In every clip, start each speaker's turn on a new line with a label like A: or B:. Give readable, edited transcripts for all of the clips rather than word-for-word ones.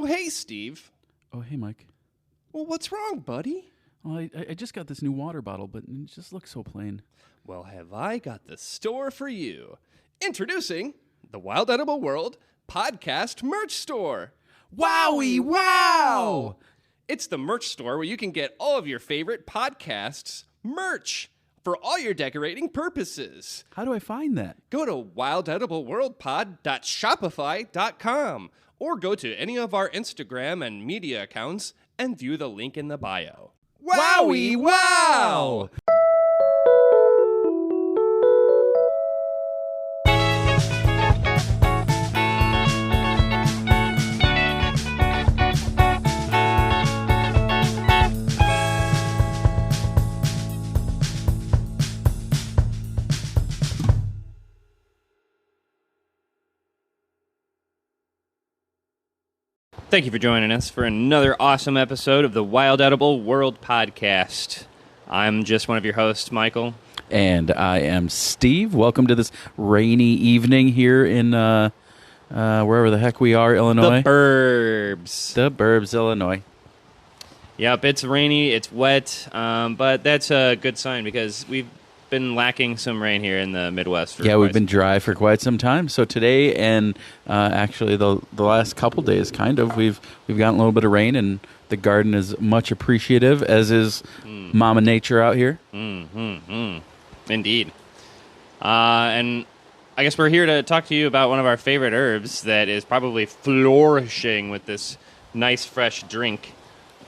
A: Oh, hey, Steve.
B: Oh, hey, Mike.
A: Well, what's wrong, buddy?
B: Well, I just got this new water bottle, but it just looks so plain.
A: Well, have I got the store for you. Introducing the Wild Edible World Podcast Merch Store.
B: Wowie wow!
A: It's the merch store where you can get all of your favorite podcasts merch for all your decorating purposes.
B: How do I find that?
A: Go to wildedibleworldpod.shopify.com or go to any of our Instagram and media accounts and view the link in the bio.
B: Wowie wow!
C: Thank you for joining us for another awesome episode of the Wild Edible World Podcast. I'm just one of your hosts, Michael.
B: And I am Steve. Welcome to this rainy evening here in wherever the heck we are, Illinois.
C: The Burbs.
B: The Burbs, Illinois.
C: Yep, it's rainy, it's wet, but that's a good sign because we've been lacking some rain here in the Midwest.
B: We've been dry for quite some time. So today and actually the last couple days, kind of, we've gotten a little bit of rain, and the garden is much appreciative, as is Mama Nature out here.
C: Indeed. And I guess we're here to talk to you about one of our favorite herbs that is probably flourishing with this nice fresh drink,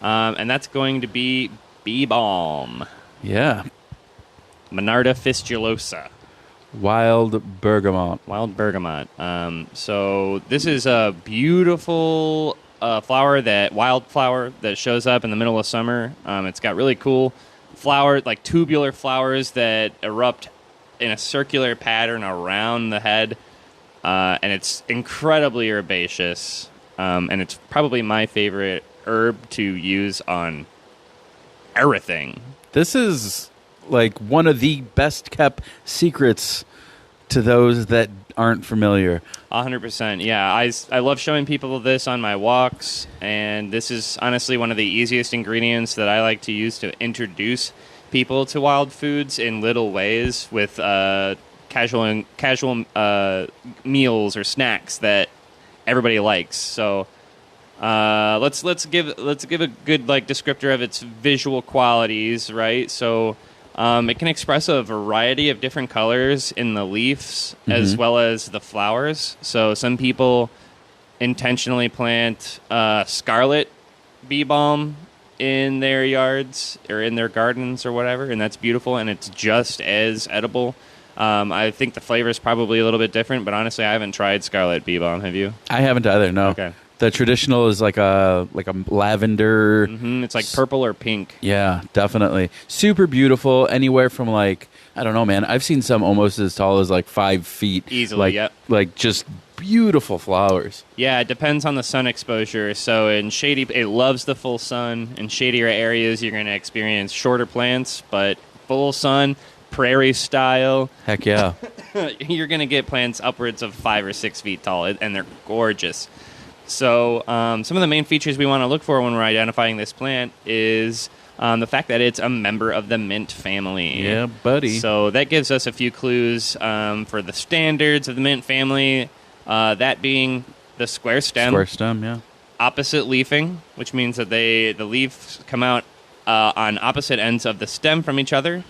C: and that's going to be Beebalm.
B: Yeah.
C: Monarda fistulosa.
B: Wild bergamot.
C: So this is a beautiful wildflower that shows up in the middle of summer. It's got really cool flowers, like tubular flowers that erupt in a circular pattern around the head. And it's incredibly herbaceous. And it's probably my favorite herb to use on everything.
B: This is like one of the best kept secrets to those that aren't familiar.
C: 100%. Yeah, I love showing people this on my walks, and this is honestly one of the easiest ingredients that I like to use to introduce people to wild foods in little ways with casual meals or snacks that everybody likes. So let's give a good descriptor of its visual qualities, right? So it can express a variety of different colors in the leaves as well as the flowers. So some people intentionally plant scarlet bee balm in their yards or in their gardens or whatever, and that's beautiful, and it's just as edible. I think the flavor is probably a little bit different, but honestly, I haven't tried scarlet bee balm. Have you?
B: I haven't either, no.
C: Okay.
B: The traditional is like a lavender.
C: It's like purple or pink.
B: Yeah, definitely. Super beautiful. Anywhere from I don't know, man. I've seen some almost as tall as 5 feet.
C: Easily, yep.
B: Like just beautiful flowers.
C: Yeah, it depends on the sun exposure. So in shady, it loves the full sun. In shadier areas, you're going to experience shorter plants, but full sun, prairie style.
B: Heck yeah.
C: You're going to get plants upwards of 5 or 6 feet tall, and they're gorgeous. So some of the main features we want to look for when we're identifying this plant is the fact that it's a member of the mint family.
B: Yeah, buddy.
C: So that gives us a few clues for the standards of the mint family, that being the square stem.
B: Square stem, yeah.
C: Opposite leafing, which means that the leaves come out on opposite ends of the stem from each other,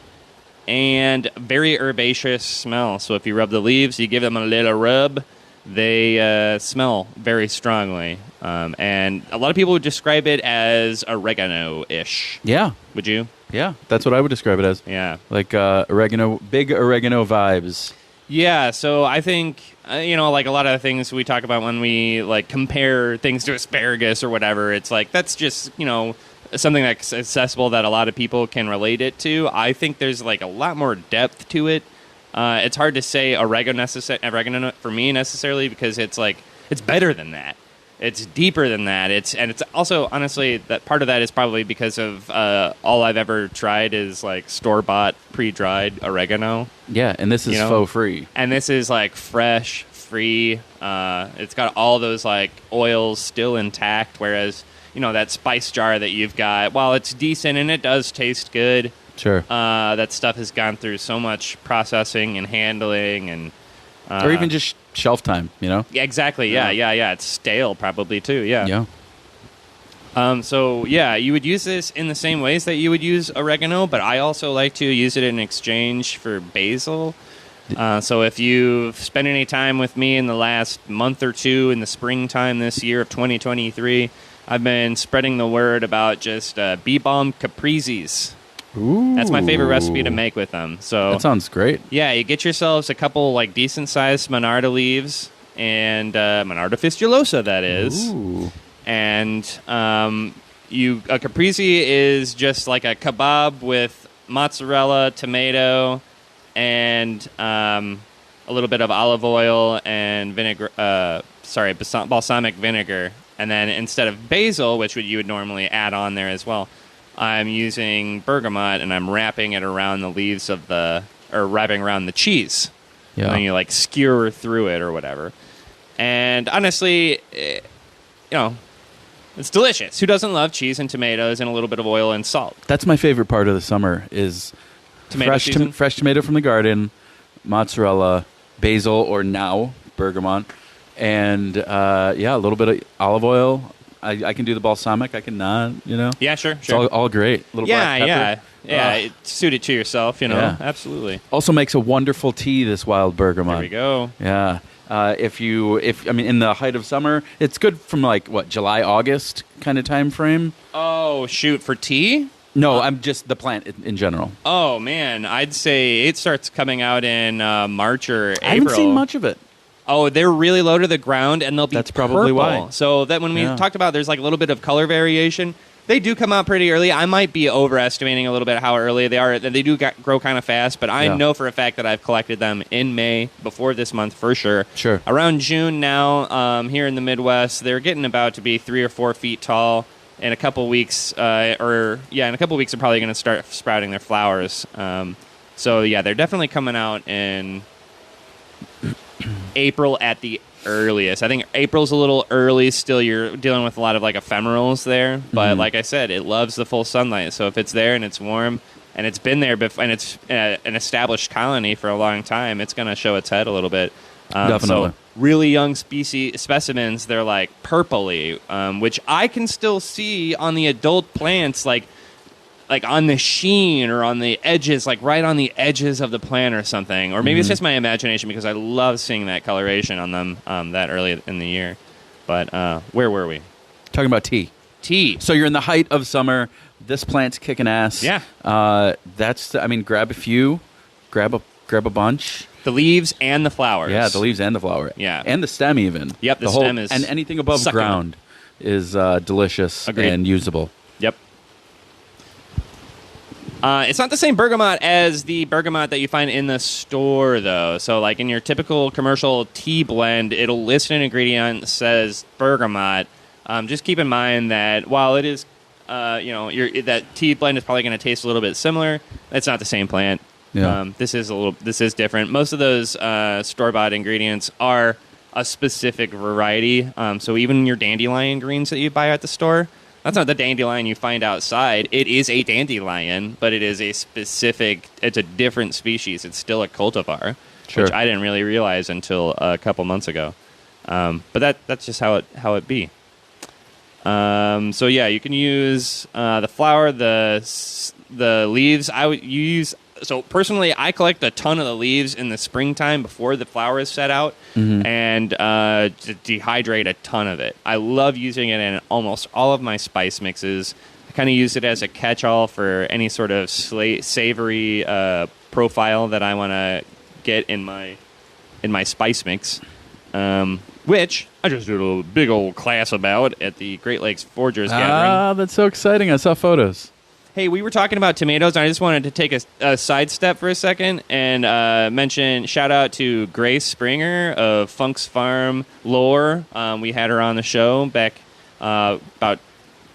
C: and very herbaceous smell. So if you rub the leaves, you give them a little rub, they smell very strongly. And a lot of people would describe it as oregano-ish.
B: Yeah.
C: Would you?
B: Yeah, that's what I would describe it as.
C: Yeah.
B: Like oregano, big oregano vibes.
C: Yeah, so I think, like a lot of the things we talk about when we compare things to asparagus or whatever, it's that's just, something that's accessible that a lot of people can relate it to. I think there's a lot more depth to it. It's hard to say oregano for me necessarily because it's better than that. It's deeper than that. It's also honestly that part of that is probably because of all I've ever tried is store-bought pre-dried oregano.
B: Yeah, and this is faux free.
C: And this is fresh free. It's got all those like oils still intact, whereas that spice jar that you've got, while it's decent and it does taste good,
B: Sure.
C: that stuff has gone through so much processing and handling and
B: or even just shelf time,
C: Yeah, exactly. Yeah. It's stale probably too. Yeah. So you would use this in the same ways that you would use oregano, but I also like to use it in exchange for basil. So if you've spent any time with me in the last month or two in the springtime this year of 2023, I've been spreading the word about just Beebalm caprices.
B: Ooh.
C: That's my favorite recipe to make with them. So
B: that sounds great.
C: Yeah, you get yourselves a couple like decent-sized Monarda leaves and Monarda fistulosa, that is.
B: Ooh.
C: And a caprese is just like a kebab with mozzarella, tomato, and a little bit of olive oil and vinegar. Balsamic vinegar. And then instead of basil, which you would normally add on there as well, I'm using bergamot and I'm wrapping it around the leaves wrapping around the cheese.
B: Yeah.
C: And then you like skewer through it or whatever. And honestly, it's delicious. Who doesn't love cheese and tomatoes and a little bit of oil and salt?
B: That's my favorite part of the summer is fresh tomato from the garden, mozzarella, basil, or now bergamot, and a little bit of olive oil. I can do the balsamic. I can not.
C: Yeah, sure.
B: It's all great. Little black pepper.
C: Yeah. Suit it to yourself.
B: Yeah.
C: Absolutely.
B: Also makes a wonderful tea. This wild bergamot.
C: There we go.
B: Yeah. In the height of summer, it's good from like July, August kind of time frame.
C: Oh shoot, for tea?
B: No, I'm just the plant in general.
C: Oh man, I'd say it starts coming out in March or April.
B: I haven't seen much of it.
C: Oh, they're really low to the ground, and they'll be
B: That's probably
C: purple.
B: why.
C: So that when we talked about there's like a little bit of color variation, they do come out pretty early. I might be overestimating a little bit how early they are. They do grow kind of fast, but I know for a fact that I've collected them in May, before this month for sure.
B: Sure.
C: Around June now, here in the Midwest, they're getting about to be 3 or 4 feet tall. In a couple weeks, they're probably going to start sprouting their flowers. They're definitely coming out in April at the earliest. I think April's a little early still. You're dealing with a lot of like ephemerals there, but like I said, it loves the full sunlight. So if it's there and it's warm and it's been there before and it's an established colony for a long time, it's going to show its head a little bit.
B: Definitely.
C: So really young specimens, they're like purpley, which I can still see on the adult plants, like on the sheen or on the edges, like right on the edges of the plant or something. Or maybe it's just my imagination because I love seeing that coloration on them that early in the year. But where were we?
B: Talking about tea.
C: Tea.
B: So you're in the height of summer. This plant's kicking ass.
C: Yeah.
B: Grab a few. Grab a bunch.
C: The leaves and the flowers.
B: Yeah, the leaves and the flower.
C: Yeah.
B: And the stem even.
C: Yep, the stem is
B: and anything above
C: succulent.
B: ground is delicious and usable.
C: Yep. It's not the same bergamot as the bergamot that you find in the store, though. So, like in your typical commercial tea blend, it'll list an ingredient that says bergamot. Just keep in mind that while it is, that tea blend is probably going to taste a little bit similar, it's not the same plant.
B: Yeah.
C: This is different. Most of those store-bought ingredients are a specific variety. So even your dandelion greens that you buy at the store, that's not the dandelion you find outside. It is a dandelion, but it is it's a different species. It's still a cultivar, which I didn't really realize until a couple months ago. But that's just how it be. You can use the flower, the leaves. So personally, I collect a ton of the leaves in the springtime before the flower is set out, and dehydrate a ton of it. I love using it in almost all of my spice mixes. I kind of use it as a catch-all for any sort of savory profile that I want to get in my spice mix, which I just did a big old class about at the Great Lakes Forgers Gathering.
B: Ah, that's so exciting! I saw photos.
C: Hey, we were talking about tomatoes, and I just wanted to take a sidestep for a second and mention, shout out to Grace Springer of Funk's Farm Lore. We had her on the show back about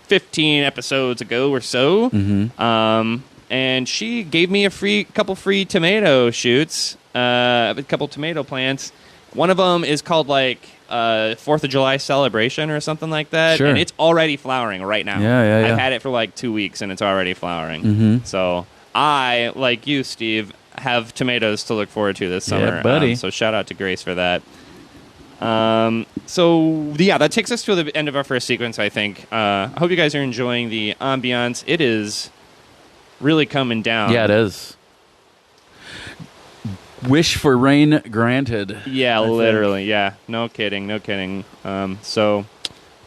C: 15 episodes ago or so. And she gave me a couple free tomato shoots, a couple tomato plants. One of them is called like 4th of July celebration or something like that.
B: Sure.
C: And it's already flowering right now.
B: Yeah.
C: I've had it for like 2 weeks and it's already flowering.
B: Mm-hmm.
C: So I, like you, Steve, have tomatoes to look forward to this summer.
B: Yeah, buddy.
C: So shout out to Grace for that. That takes us to the end of our first sequence, I think. I hope you guys are enjoying the ambiance. It is really coming down.
B: Yeah, it is. Wish for rain granted.
C: Yeah, literally. Yeah, no kidding. So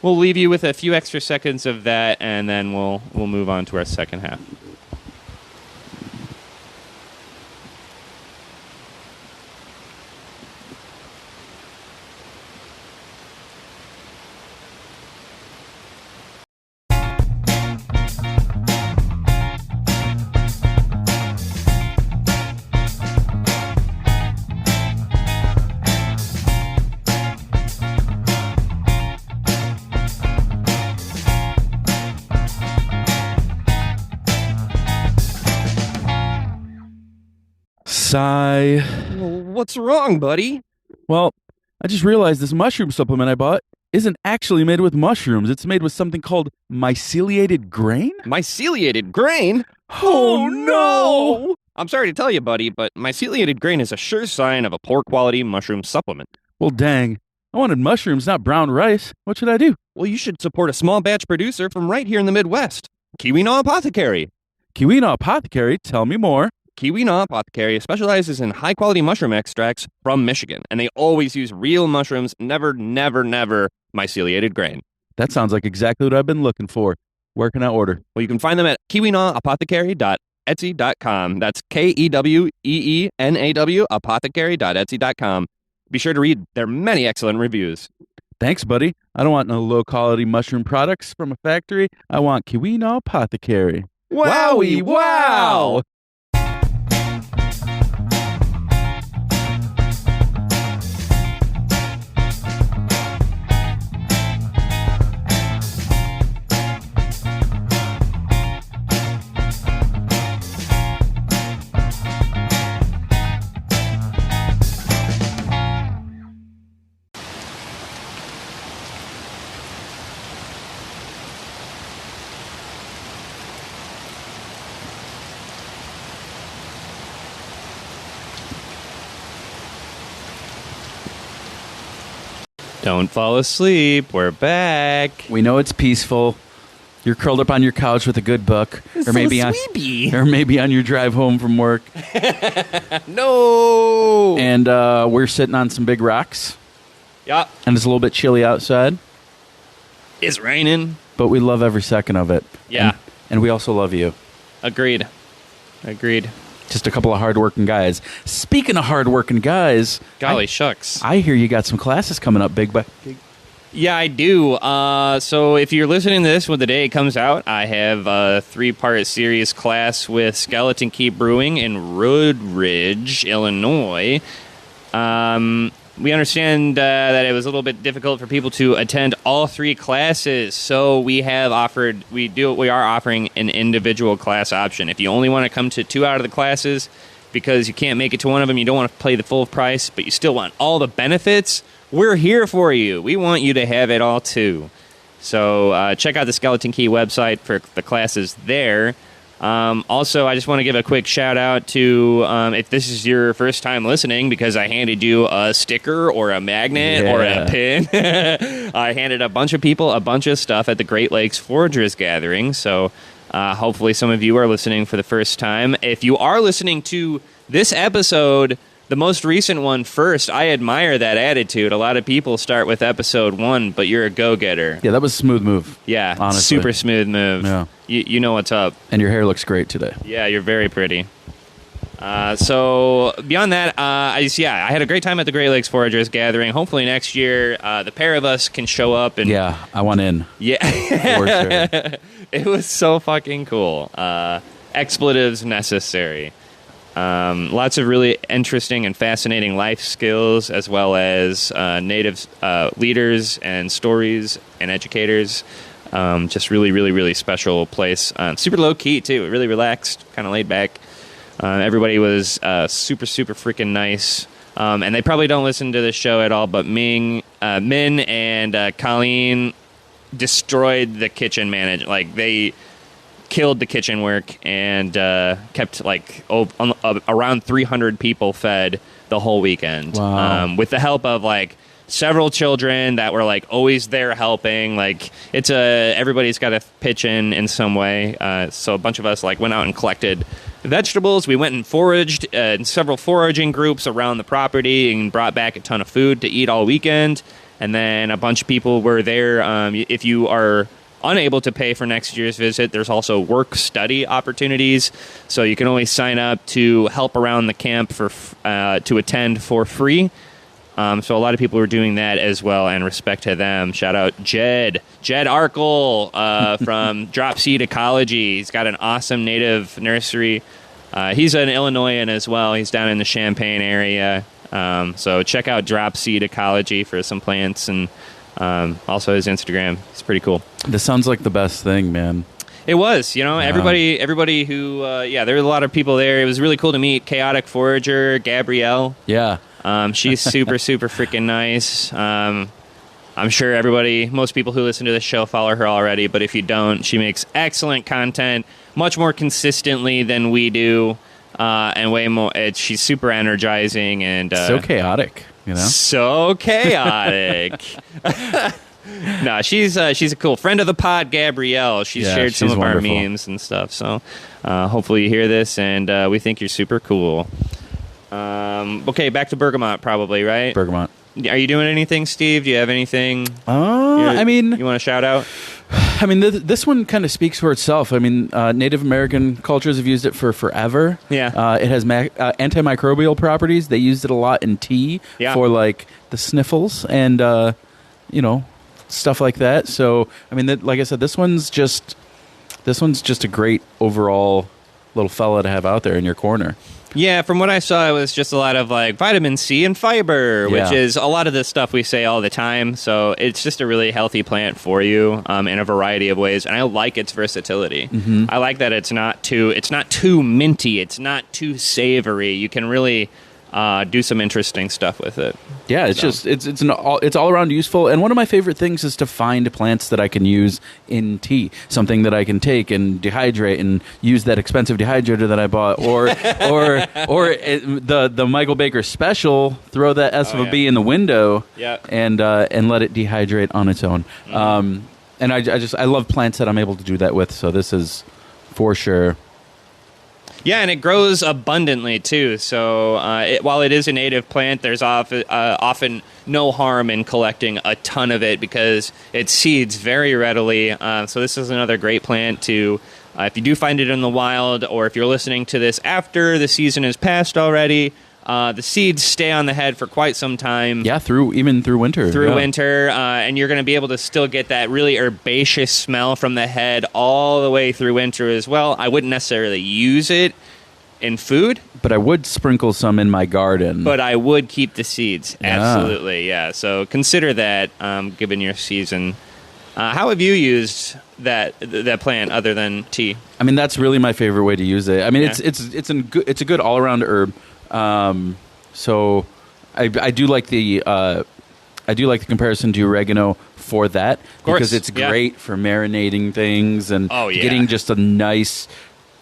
C: we'll leave you with a few extra seconds of that, and then we'll move on to our second half.
B: Sigh.
A: What's wrong, buddy?
B: Well, I just realized this mushroom supplement I bought isn't actually made with mushrooms. It's made with something called myceliated grain?
A: Myceliated grain?
B: Oh, no!
A: I'm sorry to tell you, buddy, but myceliated grain is a sure sign of a poor quality mushroom supplement.
B: Well, dang. I wanted mushrooms, not brown rice. What should I do?
A: Well, you should support a small batch producer from right here in the Midwest. Kiwinaw Apothecary.
B: Kiwinaw Apothecary, tell me more.
A: Kiwinaw Apothecary specializes in high-quality mushroom extracts from Michigan, and they always use real mushrooms, never myceliated grain.
B: That sounds like exactly what I've been looking for. Where can I order?
A: Well, you can find them at kiwinawApothecary.etsy.com. That's KEWEENAW apothecary.etsy.com. Be sure to read their many excellent reviews.
B: Thanks, buddy. I don't want no low-quality mushroom products from a factory. I want Kiwinaw Apothecary.
A: Wowie wow!
C: Don't fall asleep. We're back.
B: We know it's peaceful. You're curled up on your couch with a good book, or maybe on your drive home from work.
A: No.
B: And we're sitting on some big rocks.
C: Yeah.
B: And it's a little bit chilly outside,
C: It's raining.
B: but we love every second of it.
C: Yeah.
B: And we also love you.
C: Agreed.
B: Just a couple of hardworking guys. Speaking of hardworking guys,
C: Golly shucks.
B: I hear you got some classes coming up, Big.
C: Yeah, I do. So if you're listening to this when the day it comes out, I have a 3-part series class with Skeleton Key Brewing in Roodridge, Illinois. We understand that it was a little bit difficult for people to attend all 3 classes, so we are offering an individual class option. If you only want to come to 2 out of the classes because you can't make it to one of them, you don't want to pay the full price, but you still want all the benefits, we're here for you. We want you to have it all too. So check out the Skeleton Key website for the classes there. Also, I just want to give a quick shout out to if this is your first time listening, because I handed you a sticker or a magnet or a pin. I handed a bunch of people a bunch of stuff at the Great Lakes Foragers Gathering. So hopefully some of you are listening for the first time. If you are listening to this episode, the most recent one first, I admire that attitude. A lot of people start with episode 1, but you're a go-getter.
B: Yeah, that was a smooth move.
C: Yeah,
B: honestly.
C: Super smooth move.
B: Yeah.
C: You know what's up.
B: And your hair looks great today.
C: Yeah, you're very pretty. So beyond that, I had a great time at the Great Lakes Foragers Gathering. Hopefully next year, the pair of us can show up. And
B: yeah, I want in.
C: Yeah.
B: For sure.
C: It was so fucking cool. Expletives necessary. Lots of really interesting and fascinating life skills, as well as native leaders and stories and educators. Just really special place. Super low key too. Really relaxed, kind of laid back. Everybody was super freaking nice. And they probably don't listen to the show at all, but Min and Colleen destroyed the kitchen manager. Like, they killed the kitchen work and kept like around 300 people fed the whole weekend.
B: Wow.
C: With the help of like several children that were like always there helping. Like, everybody's got to pitch in some way. So a bunch of us like went out and collected vegetables. We went and foraged in several foraging groups around the property and brought back a ton of food to eat all weekend. And then a bunch of people were there. If you are unable to pay for next year's visit, there's also work-study opportunities. So you can always sign up to help around the camp to attend for free. So a lot of people were doing that as well, and respect to them. Shout out Jed Arkle from Drop Seed Ecology. He's got an awesome native nursery. He's an Illinoisan as well. He's down in the Champaign area. So check out Drop Seed Ecology for some plants, and also his Instagram. It's pretty cool.
B: This sounds like the best thing, man.
C: It was, everybody who, there were a lot of people there. It was really cool to meet Chaotic Forager, Gabrielle.
B: Yeah.
C: She's super, super freaking nice. I'm sure most people who listen to this show follow her already, but if you don't, she makes excellent content, much more consistently than we do, and way more. She's super energizing and
B: so chaotic,
C: So chaotic. No, she's a cool friend of the pod, Gabrielle. She's shared some of
B: wonderful.
C: our memes and stuff. So hopefully you hear this, and we think you're super cool. Okay, back to bergamot, probably, right?
B: Bergamot.
C: Are you doing anything, Steve? Do you have anything? You want to shout out?
B: I mean, this one kind of speaks for itself. I mean, Native American cultures have used it for forever.
C: Yeah.
B: It has antimicrobial properties. They used it a lot in tea for like the sniffles and stuff like that. So, I mean, like I said, this one's just a great overall little fella to have out there in your corner.
C: Yeah, from what I saw, it was just a lot of like vitamin C and fiber, which is a lot of the stuff we say all the time. So it's just a really healthy plant for you in a variety of ways, and I like its versatility. Mm-hmm. I like that it's not too minty, it's not too savory. You can really do some interesting stuff with it.
B: Yeah, it's all around useful. And one of my favorite things is to find plants that I can use in tea, something that I can take and dehydrate and use that expensive dehydrator that I bought, or the Michael Baker Special. Throw that S of a B in the window, and let it dehydrate on its own. Mm-hmm. And I love plants that I'm able to do that with. So this is for sure.
C: Yeah, and it grows abundantly, too. So while it is a native plant, there's often no harm in collecting a ton of it because it seeds very readily. So this is another great plant to, if you do find it in the wild, or if you're listening to this after the season has passed already, the seeds stay on the head for quite some time.
B: Yeah, through winter.
C: Winter, and you're going to be able to still get that really herbaceous smell from the head all the way through winter as well. I wouldn't necessarily use it in food,
B: but I would sprinkle some in my garden.
C: But I would keep the seeds. Absolutely, yeah. So consider that given your season. How have you used that plant other than tea?
B: I mean, that's really my favorite way to use it. I mean, it's a good all around herb. So I do like the comparison to oregano for that, because it's great for marinating things and getting just a nice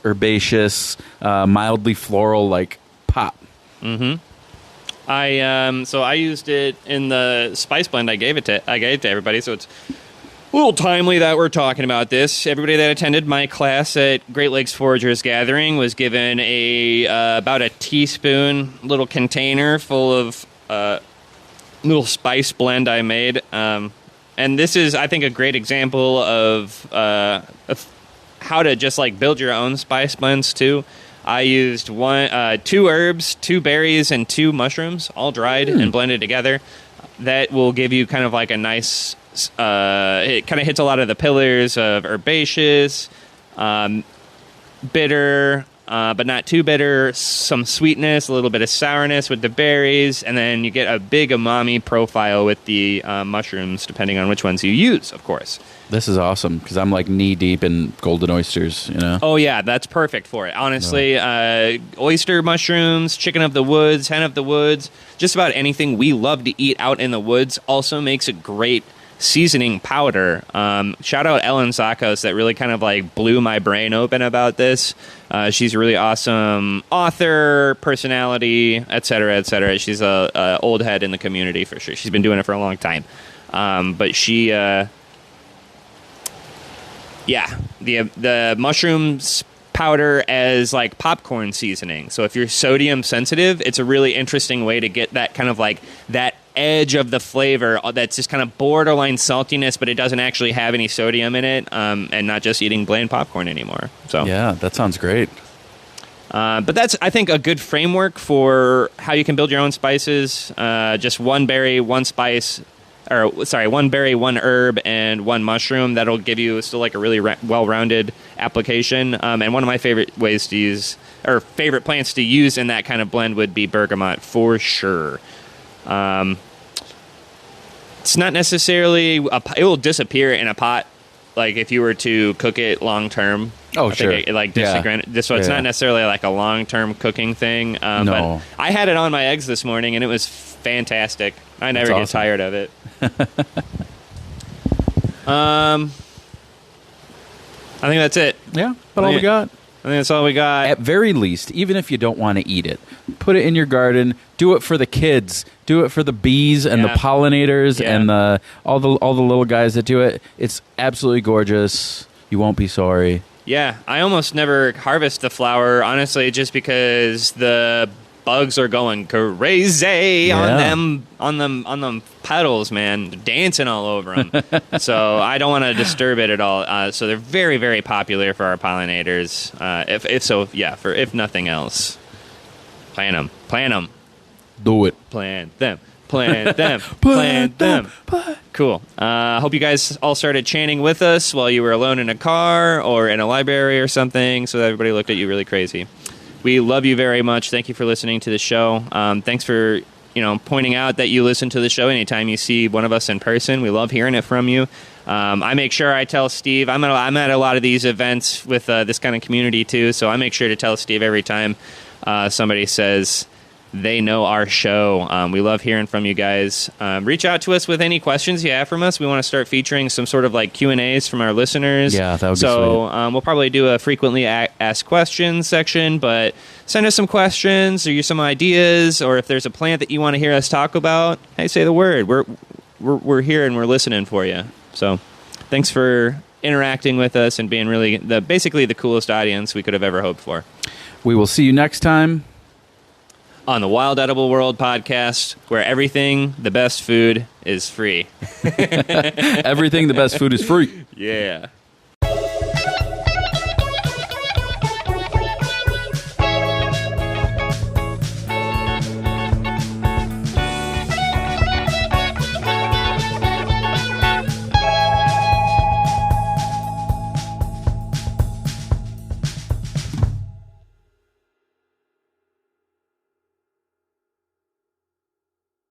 B: herbaceous, mildly floral like pop.
C: Mm-hmm. I used it in the spice blend I gave to everybody. So it's a little timely that we're talking about this. Everybody that attended my class at Great Lakes Foragers Gathering was given about a teaspoon little container full of little spice blend I made. And this is, I think, a great example of how to just like build your own spice blends too. I used 2 herbs, 2 berries, and 2 mushrooms, all dried and blended together. That will give you kind of like a nice. It kind of hits a lot of the pillars of herbaceous, bitter, but not too bitter, some sweetness, a little bit of sourness with the berries, and then you get a big umami profile with the mushrooms, depending on which ones you use, of course.
B: This is awesome because I'm like knee deep in golden oysters, you know?
C: Oh, yeah, that's perfect for it. Honestly, oyster mushrooms, chicken of the woods, hen of the woods, just about anything we love to eat out in the woods also makes a great seasoning powder. Shout out Ellen Zakos that really kind of like blew my brain open about this. She's a really awesome author, personality, et cetera, et cetera. She's a old head in the community for sure. She's been doing it for a long time. But she... Yeah, the mushrooms powder as like popcorn seasoning. So if you're sodium sensitive, it's a really interesting way to get that kind of like that edge of the flavor that's just kind of borderline saltiness, but it doesn't actually have any sodium in it, and not just eating bland popcorn anymore. So
B: yeah, that sounds great.
C: But that's, I think, a good framework for how you can build your own spices. Just one berry, one spice. One berry, one herb, and one mushroom. That'll give you still like a really well-rounded application. And one of my favorite ways to use, or favorite plants to use in that kind of blend would be bergamot for sure. It's not necessarily, it will disappear in a pot, like if you were to cook it long-term.
B: Oh, sure.
C: So it's not necessarily like a long-term cooking thing.
B: No.
C: But I had it on my eggs this morning, and it was fantastic. I never get tired of it. I think that's it.
B: Yeah, that's all we got.
C: I think that's all we got.
B: At very least, even if you don't want to eat it, put it in your garden. Do it for the kids. Do it for the bees and the pollinators and all the little guys that do it. It's absolutely gorgeous. You won't be sorry.
C: Yeah, I almost never harvest the flower, honestly, just because the bugs are going crazy on them petals, man, dancing all over them. So I don't want to disturb it at all. So they're very, very popular for our pollinators. If nothing else, plant them.
B: Do it.
C: Plant them. Plant them. Cool. Hope you guys all started chanting with us while you were alone in a car or in a library or something, so that everybody looked at you really crazy. We love you very much. Thank you for listening to the show. Thanks for pointing out that you listen to the show anytime you see one of us in person. We love hearing it from you. I make sure I tell Steve. I'm at a lot of these events with this kind of community too, so I make sure to tell Steve every time somebody says they know our show. We love hearing from you guys. Reach out to us with any questions you have from us. We want to start featuring some sort of like Q&As from our listeners.
B: Yeah, that would be
C: sweet. We'll probably do a frequently asked questions section, but send us some questions or some ideas, or if there's a plant that you want to hear us talk about, hey, say the word. We're here and we're listening for you. So thanks for interacting with us and being really basically the coolest audience we could have ever hoped for.
B: We will see you next time
C: on the Wild Edible World podcast, where everything, the best food, is free.
B: Everything, the best food is free.
C: Yeah.